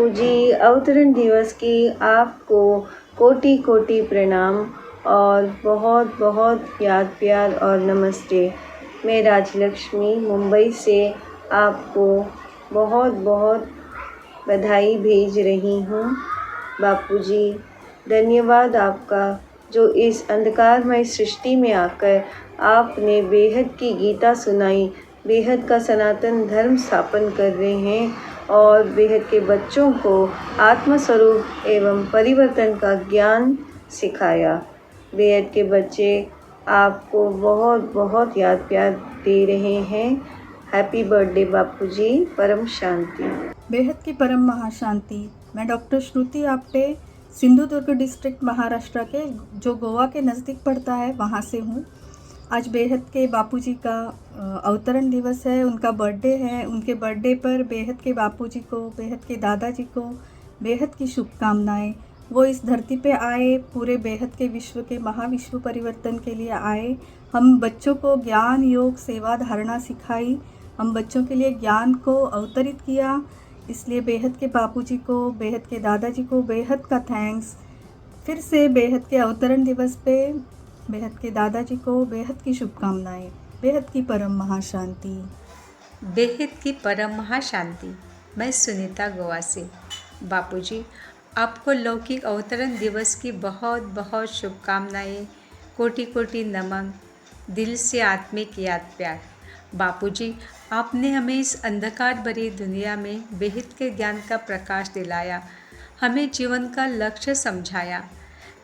बापूजी, अवतरण दिवस की आपको कोटि कोटि प्रणाम और बहुत बहुत याद प्यार और नमस्ते। मैं राजलक्ष्मी मुंबई से आपको बहुत बहुत बधाई भेज रही हूँ। बापूजी, धन्यवाद आपका, जो इस अंधकारमय सृष्टि में आकर आपने बेहद की गीता सुनाई, बेहद का सनातन धर्म स्थापन कर रहे हैं और बेहद के बच्चों को आत्मस्वरूप एवं परिवर्तन का ज्ञान सिखाया। बेहद के बच्चे आपको बहुत बहुत याद प्यार दे रहे हैं। हैप्पी बर्थडे बापूजी, परम शांति। बेहद की परम महाशांति। मैं डॉक्टर श्रुति आप्टे, सिंधुदुर्ग डिस्ट्रिक्ट महाराष्ट्र के, जो गोवा के नज़दीक पड़ता है, वहाँ से हूँ। आज बेहद के बापूजी का अवतरण दिवस है, उनका बर्थडे है। उनके बर्थडे पर बेहद के बापूजी को, बेहद के दादाजी को बेहद की शुभकामनाएं। वो इस धरती पे आए, पूरे बेहद के विश्व के महाविश्व परिवर्तन के लिए आए। हम बच्चों को ज्ञान, योग, सेवा, धारणा सिखाई। हम बच्चों के लिए ज्ञान को अवतरित किया। इसलिए बेहद के बापूजी को, बेहद के दादाजी को बेहद का थैंक्स। फिर से बेहद के अवतरण दिवस पे बेहद के दादाजी को बेहद की शुभकामनाएं। बेहद की परम महाशांति। बेहद की परम महाशांति। मैं सुनीता गोवा से। बापूजी, आपको लौकिक अवतरण दिवस की बहुत बहुत शुभकामनाएं, कोटि कोटि नमन, दिल से आत्मिक याद प्यार। बापूजी, आपने हमें इस अंधकार भरी दुनिया में बेहद के ज्ञान का प्रकाश दिलाया, हमें जीवन का लक्ष्य समझाया।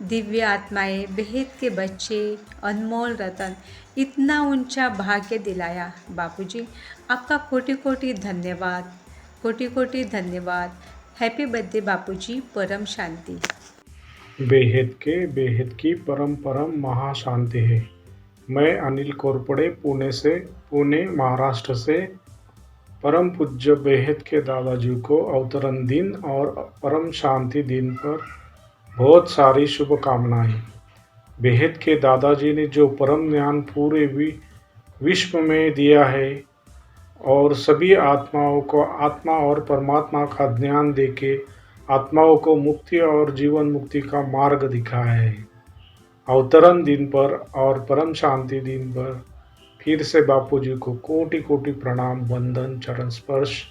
दिव्य आत्माएं, बेहद के बच्चे, अनमोल रतन, इतना ऊंचा भाग्य दिलाया। बापूजी, आपका कोटि कोटि धन्यवाद, कोटि कोटि धन्यवाद। हैप्पी बर्थडे बापूजी, परम शांति। बेहद की परम परम महाशांति है। मैं अनिल कोरपड़े, पुणे महाराष्ट्र से परम पूज्य बेहद के दादाजी को अवतरण दिन और परम शांति दिन पर बहुत सारी शुभकामनाएं। बेहद के दादाजी ने जो परम ज्ञान पूरे विश्व में दिया है और सभी आत्माओं को आत्मा और परमात्मा का ज्ञान देके आत्माओं को मुक्ति और जीवन मुक्ति का मार्ग दिखाया है। अवतरण दिन पर और परम शांति दिन पर फिर से बापूजी को कोटि कोटि प्रणाम, वंदन, चरण स्पर्श।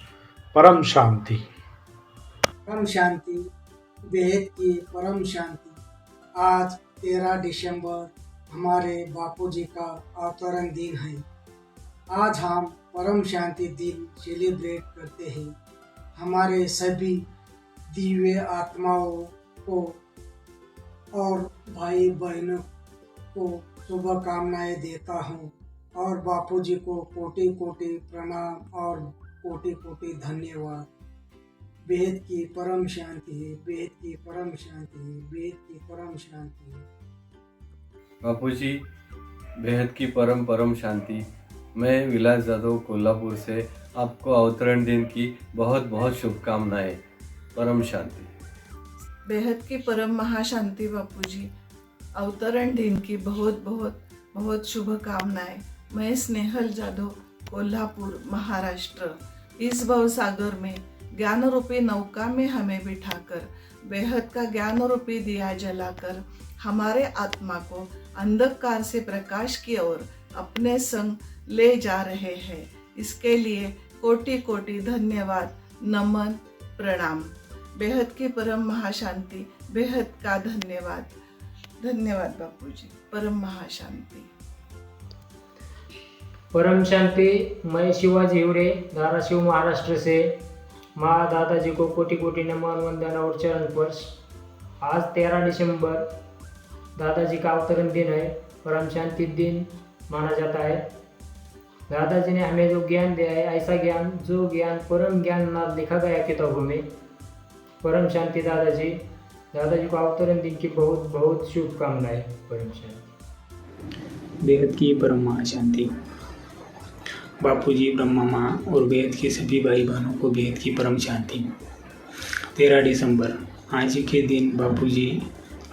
परम शांति। परम शांति, बेहद की परम शांति। आज 13 दिसंबर हमारे बापूजी का अवतरण दिन है। आज हम परम शांति दिन सेलिब्रेट करते हैं। हमारे सभी दिव्य आत्माओं को और भाई बहनों को शुभकामनाएं देता हूँ और बापूजी को कोटि कोटि प्रणाम और कोटि कोटि धन्यवाद। बेहद की परम शांति है, बेहद की परम शांति है, बेहद की परम शांति है। बापूजी, बेहद की परम शांति। मैं विलास जादव, कोल्हापुर से आपको अवतरण दिन की बहुत बहुत शुभकामनाएं। परम शांति। बेहद की परम महाशांति बापूजी, अवतरण दिन की बहुत बहुत बहुत शुभकामनाएं। मैं स्नेहल जादव, कोल्हापुर महाराष्ट्र। इस भवसागर में ज्ञान रूपी नौका में हमें बिठाकर बेहद का ज्ञान रूपी दिया जलाकर हमारे आत्मा को अंधकार से प्रकाश की ओर अपने संग ले जा रहे हैं। इसके लिए कोटि कोटि धन्यवाद, नमन, प्रणाम। बेहद की परम महाशांति, बेहद का धन्यवाद। धन्यवाद बापूजी, परम महाशांति। परम शांति। मैं शिवाजी हिवड़े, धाराशिव महाराष्ट्र से। माँ दादाजी को कोटि कोटि नमन, वंदन और चरण स्पर्श। आज 13 दिसंबर दादाजी का अवतरण दिन है, परम शांति दिन माना जाता है। दादाजी ने हमें जो ज्ञान दिया है, ऐसा ज्ञान जो ज्ञान परम ज्ञान नाम लिखा गया किताबों में। परम शांति दादाजी को अवतरण दिन की बहुत बहुत शुभकामनाएं। परम शांति। बेहद की परम महाशांति। बापूजी, ब्रह्मा माँ और बेहद के सभी भाई बहनों को बेहद की परम शांति। 13 दिसंबर आज के दिन बापूजी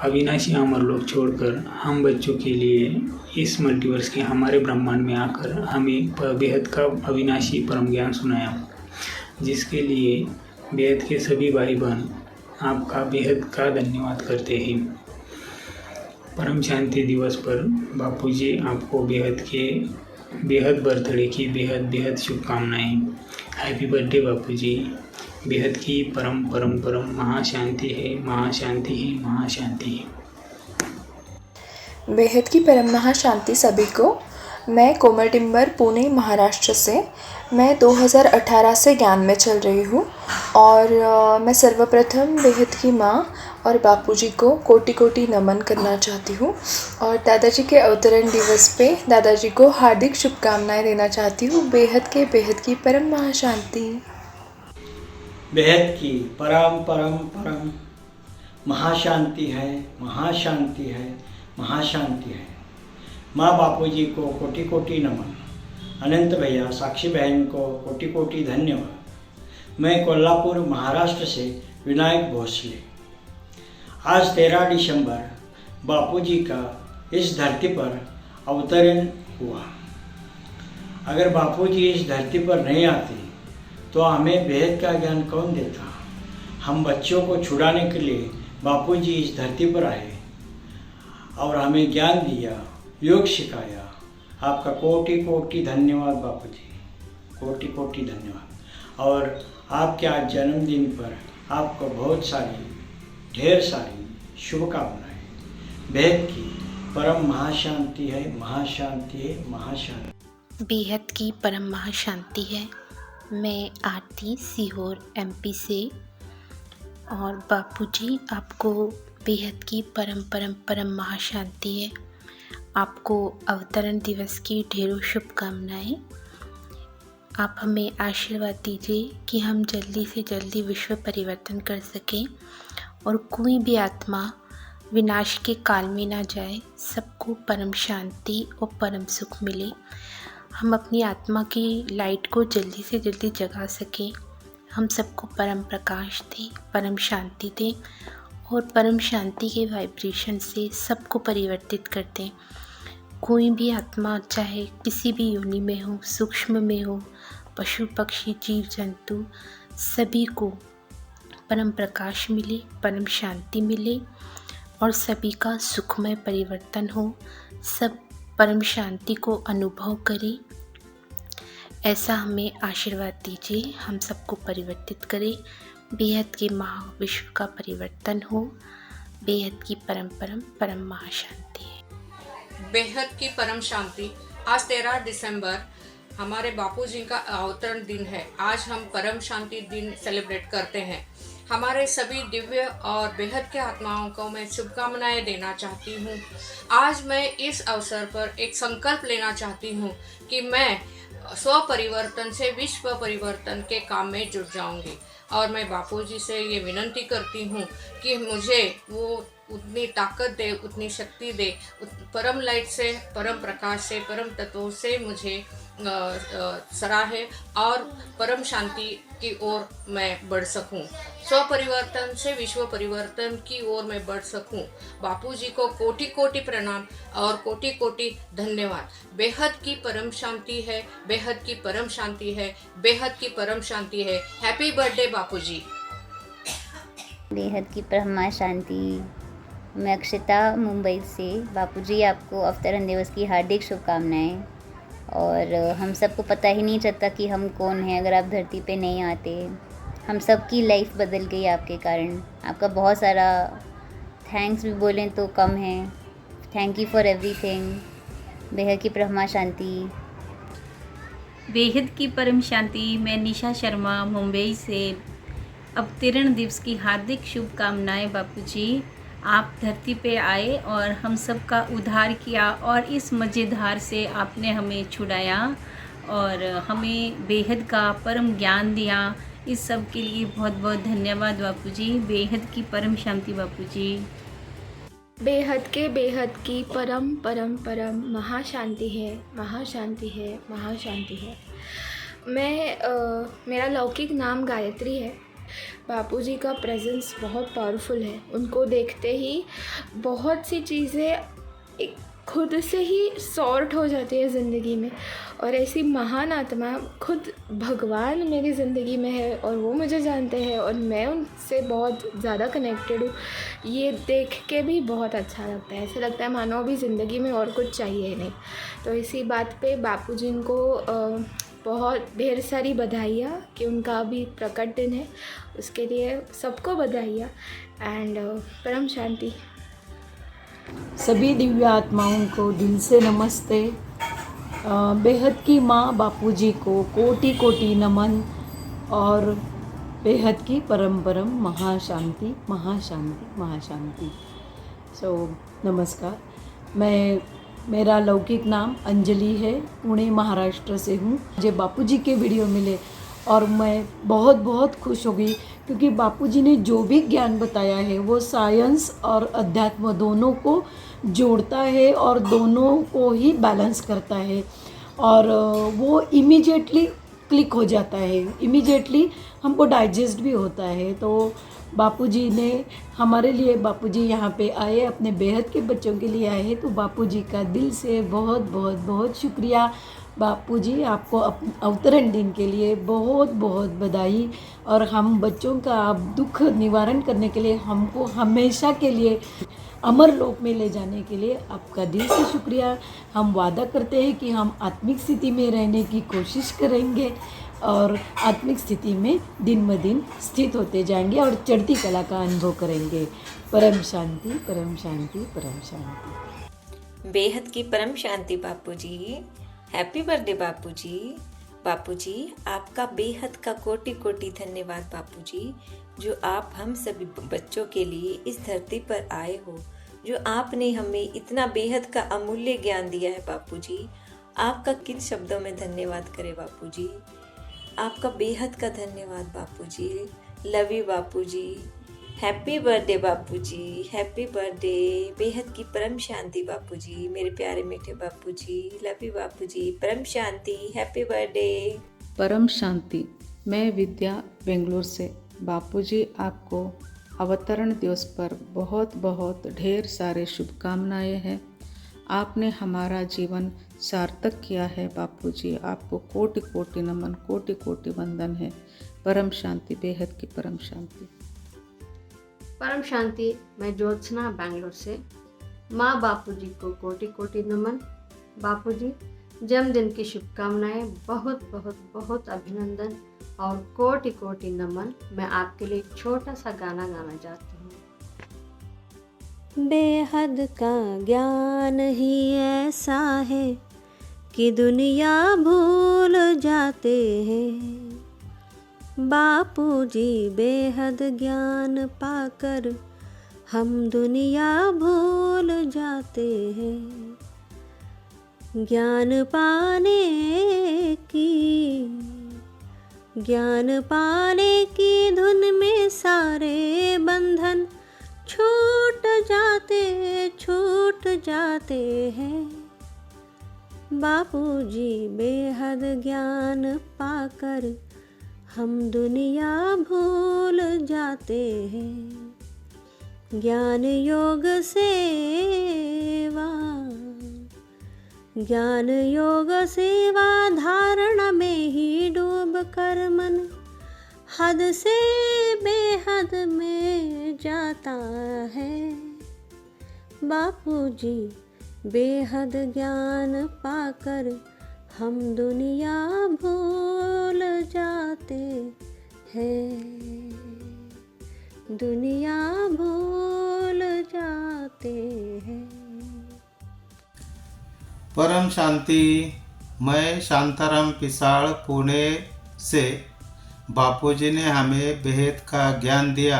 अविनाशी अमर लोक छोड़कर हम बच्चों के लिए इस मल्टीवर्स के हमारे ब्रह्मांड में आकर हमें बेहद का अविनाशी परम ज्ञान सुनाया, जिसके लिए बेहद के सभी भाई बहन आपका बेहद का धन्यवाद करते हैं। परम शांति दिवस पर बापूजी आपको बेहद बर्थडे की बेहद शुभकामनाएं। हैप्पी बर्थडे बापूजी। बेहद की परम परम परम महाशांति है, महाशांति है, महाशांति है। बेहद की परम महाशांति सभी को। मैं कोमल टिम्बर, पुणे, महाराष्ट्र से। मैं 2018 से ज्ञान में चल रही हूँ और मैं सर्वप्रथम बेहद की माँ और बापूजी को कोटि कोटि नमन करना चाहती हूँ और दादाजी के अवतरण दिवस पे दादाजी को हार्दिक शुभकामनाएं देना चाहती हूँ। बेहद की परम महाशांति। बेहद की परम परम परम महाशांति है, महाशांति है, महाशांति है। माँ बापूजी को कोटि कोटि नमन। अनंत भैया, साक्षी बहन को कोटि कोटि धन्यवाद। मैं कोल्हापुर, महाराष्ट्र से विनायक भोसले। आज 13 दिसंबर बापूजी का इस धरती पर अवतरण हुआ। अगर बापूजी इस धरती पर नहीं आते तो हमें बेहद का ज्ञान कौन देता। हम बच्चों को छुड़ाने के लिए बापूजी इस धरती पर आए और हमें ज्ञान दिया, योग सिखाया। आपका कोटि कोटि धन्यवाद बापूजी, कोटि कोटि धन्यवाद। और आपके आज जन्मदिन पर आपको बहुत सारी, ढेर सारी शुभकामनाएं। बेहद की परम महाशांति है, महाशांति है, महाशांति। बेहद की परम महाशांति है। मैं आरती, सीहोर, एमपी से। और बापूजी आपको बेहद की परम परम परम महाशांति है। आपको अवतरण दिवस की ढेरों शुभकामनाएं। आप हमें आशीर्वाद दीजिए कि हम जल्दी से जल्दी विश्व परिवर्तन कर सकें और कोई भी आत्मा विनाश के काल में ना जाए, सबको परम शांति और परम सुख मिले। हम अपनी आत्मा की लाइट को जल्दी से जल्दी जगा सकें। हम सबको परम प्रकाश दें, परम शांति दें और परम शांति के वाइब्रेशन से सबको परिवर्तित कर दें। कोई भी आत्मा चाहे किसी भी योनि में हो, सूक्ष्म में हो, पशु पक्षी जीव जंतु, सभी को परम प्रकाश मिले, परम शांति मिले और सभी का सुखमय परिवर्तन हो। सब परम शांति को अनुभव करें, ऐसा हमें आशीर्वाद दीजिए। हम सबको परिवर्तित करें। बेहद के महाविश्व का परिवर्तन हो। बेहद की परम परम परम महाशांति। बेहद की परम शांति। आज 13 दिसंबर हमारे बापूजी का अवतरण दिन है। आज हम परम शांति दिन सेलिब्रेट करते हैं। हमारे सभी दिव्य और बेहद के आत्माओं को मैं शुभकामनाएं देना चाहती हूँ। आज मैं इस अवसर पर एक संकल्प लेना चाहती हूँ कि मैं स्व परिवर्तन से विश्व परिवर्तन के काम में जुट जाऊंगी और मैं बापूजी से ये विनती करती हूँ कि मुझे वो उतनी ताकत दे, उतनी शक्ति दे, परम लाइट से, परम प्रकाश से, परम तत्वों से मुझे सराहे और परम शांति की ओर मैं बढ़ सकूं। स्व परिवर्तन से विश्व परिवर्तन की ओर मैं बढ़ सकूं। बापूजी को कोटि कोटि प्रणाम और कोटि कोटि धन्यवाद। बेहद की परम शांति है, बेहद की परम शांति है, बेहद की परम शांति है। हैप्पी बर्थडे बापूजी। बेहद की परम शांति। मैं अक्षता, मुंबई से। बापूजी आपको अवतरण दिवस की हार्दिक शुभकामनाएं। और हम सबको पता ही नहीं चलता कि हम कौन हैं अगर आप धरती पे नहीं आते। हम सबकी लाइफ बदल गई आपके कारण। आपका बहुत सारा थैंक्स भी बोलें तो कम है। Thank you for everything. बेहद की परम शांति। बेहद की परम शांति। मैं निशा शर्मा, मुंबई से। अवतरण दिवस की हार्दिक शुभकामनाएं बापूजी। आप धरती पे आए और हम सब का उद्धार किया और इस मज़ेदार से आपने हमें छुड़ाया और हमें बेहद का परम ज्ञान दिया। इस सब के लिए बहुत बहुत धन्यवाद बापूजी। बेहद की परम शांति बापूजी। बेहद की परम परम परम महाशांति है, महाशांति है, महाशांति है। मेरा लौकिक नाम गायत्री है। बापूजी का प्रेजेंस बहुत पावरफुल है। उनको देखते ही बहुत सी चीज़ें खुद से ही सॉर्ट हो जाती है ज़िंदगी में। और ऐसी महान आत्मा खुद भगवान मेरी ज़िंदगी में है और वो मुझे जानते हैं और मैं उनसे बहुत ज़्यादा कनेक्टेड हूँ। ये देख के भी बहुत अच्छा लगता है, ऐसा लगता है मानो अभी ज़िंदगी में और कुछ चाहिए नहीं। तो इसी बात पे बापूजी को बहुत ढेर सारी बधाइयाँ कि उनका अभी प्रकट दिन है, उसके लिए सबको बधाइयाँ एंड परम शांति। सभी दिव्य आत्माओं को दिल से नमस्ते। बेहद की माँ बापूजी को कोटि कोटि नमन और बेहद की परम परम महाशांति महाशांति महाशांति। नमस्कार। मेरा लौकिक नाम अंजलि है, पुणे महाराष्ट्र से हूँ। मुझे बापूजी के वीडियो मिले और मैं बहुत बहुत खुश हो गई, क्योंकि बापूजी ने जो भी ज्ञान बताया है वो साइंस और अध्यात्म दोनों को जोड़ता है और दोनों को ही बैलेंस करता है और वो इमीडिएटली क्लिक हो जाता है, इमीडिएटली हमको डाइजेस्ट भी होता है। तो बापूजी ने हमारे लिए, बापूजी यहाँ पे आए, अपने बेहद के बच्चों के लिए आए हैं, तो बापूजी का दिल से बहुत बहुत बहुत शुक्रिया। बापूजी आपको अवतरण दिन के लिए बहुत बहुत बधाई। और हम बच्चों का दुख निवारण करने के लिए, हमको हमेशा के लिए अमर लोक में ले जाने के लिए आपका दिल से शुक्रिया। हम वादा करते हैं कि हम आत्मिक स्थिति में रहने की कोशिश करेंगे और आत्मिक स्थिति में दिन ब दिन स्थित होते जाएंगे और चढ़ती कला का अनुभव करेंगे। परम शांति, परम शांति, परम शांति। बेहद की परम शांति बापूजी। हैप्पी बर्थडे बापूजी। बापूजी आपका बेहद का कोटि कोटि धन्यवाद बापूजी, जो आप हम सभी बच्चों के लिए इस धरती पर आए हो, जो आपने हमें इतना बेहद का अमूल्य ज्ञान दिया है बापूजी। आपका किन शब्दों में धन्यवाद करें बापूजी। आपका बेहद का धन्यवाद Bapuji. Love you Bapuji. Happy birthday Bapuji, happy birthday. बेहद की परम शांति बापूजी, मेरे प्यारे मीठे बापूजी। लव यू बापूजी। परम शांति, हैप्पी बर्थडे। परम शांति। मैं विद्या बेंगलोर से। बापूजी आपको अवतरण दिवस पर बहुत बहुत ढेर सारे शुभकामनाएं हैं। आपने हमारा जीवन सार्थक किया है बापूजी। आपको कोटि कोटि नमन, कोटि कोटि वंदन है। परम शांति, बेहद की परम शांति। परम शांति। मैं ज्योत्सना बेंगलोर से। माँ बापूजी को कोटि कोटि नमन। बापूजी जन्मदिन की शुभकामनाएं, बहुत बहुत बहुत अभिनंदन और कोटि कोटि नमन। मैं आपके लिए एक छोटा सा गाना गाना चाहती हूँ। बेहद का ज्ञान ही ऐसा है कि दुनिया भूल जाते हैं। बापूजी बेहद ज्ञान पाकर हम दुनिया भूल जाते हैं। ज्ञान पाने की धुन में सारे बंधन छूट जाते हैं। बापूजी बेहद ज्ञान पाकर हम दुनिया भूल जाते हैं। ज्ञान योग सेवा धारणा में ही डूब कर मन हद से बेहद में जाता है। बापूजी बेहद ज्ञान पाकर हम दुनिया भूल जाते हैं। दुनिया भूल जाते हैं। परम शांति। मैं शांताराम पिसाड़ पुणे से। बापूजी ने हमें बेहद का ज्ञान दिया,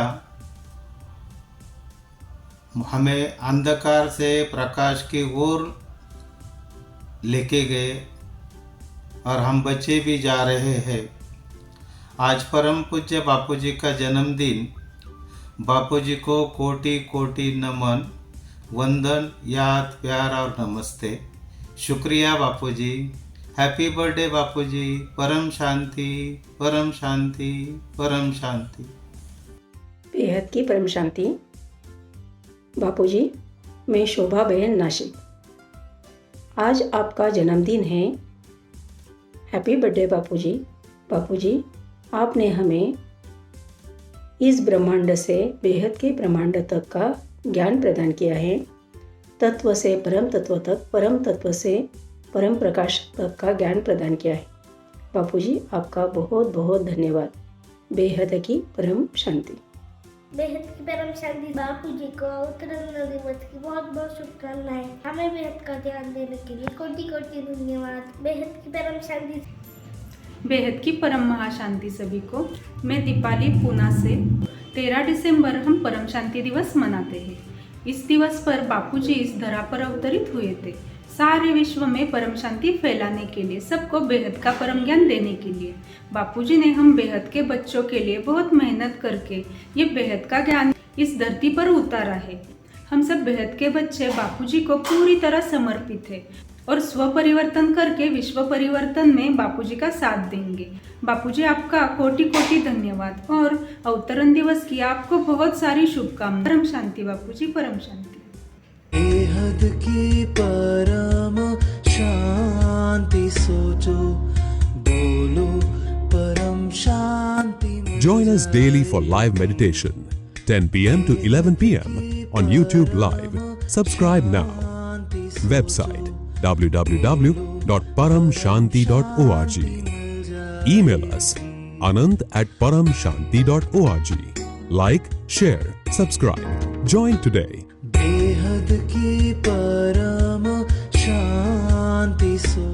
हमें अंधकार से प्रकाश की ओर लेके गए और हम बचे भी जा रहे हैं। आज परम पूज्य बापूजी का जन्मदिन। बापूजी को कोटि कोटि नमन, वंदन, याद, प्यार और नमस्ते। शुक्रिया बापूजी। हैप्पी बर्थडे बापूजी। परम शांति, परम शांति, परम शांति। बेहद की परम शांति। बापूजी मैं शोभा बहन नाशिक। आज आपका जन्मदिन है। हैप्पी बर्थडे बापूजी। बापूजी, आपने हमें इस ब्रह्मांड से बेहद के ब्रह्मांड तक का ज्ञान प्रदान किया है। तत्व से परम तत्व तक, परम तत्व से परम प्रकाश तक का ज्ञान प्रदान किया है। बापूजी, आपका बहुत बहुत धन्यवाद। बेहद की परम शांति। बेहद की परम शांति बापूजी को अवतरण दिवस की बहुत बहुत शुभकामनाएं। हमें बेहद का ध्यान देने के लिए कोटि कोटि धन्यवाद। बेहद की परम शांति। बेहद की परम महाशांति सभी को। मैं दीपाली पूना से। 13 दिसंबर हम परम शांति दिवस मनाते हैं। इस दिवस पर बापूजी इस धरा पर अवतरित हुए थे, सारे विश्व में परम शांति फैलाने के लिए, सबको बेहद का परम ज्ञान देने के लिए। बापूजी ने हम बेहद के बच्चों के लिए बहुत मेहनत करके ये बेहद का ज्ञान इस धरती पर उतारा है। हम सब बेहद के बच्चे बापूजी को पूरी तरह समर्पित है और स्व परिवर्तन करके विश्व परिवर्तन में बापूजी का साथ देंगे। बापूजी, आपका कोटि कोटि धन्यवाद और अवतरण दिवस की आपको बहुत सारी शुभकामनाएं। परम शांति बापूजी, परम शांति। बेहद की परम शांति सोचो, बोलो परम शांति। Join us daily for live meditation, 10 p.m. to 11 p.m. on YouTube Live. Subscribe now. Website www.paramshanti.org. Email us anant@paramshanti.org. Like, share, subscribe. Join today. बेहद की परम शांति सो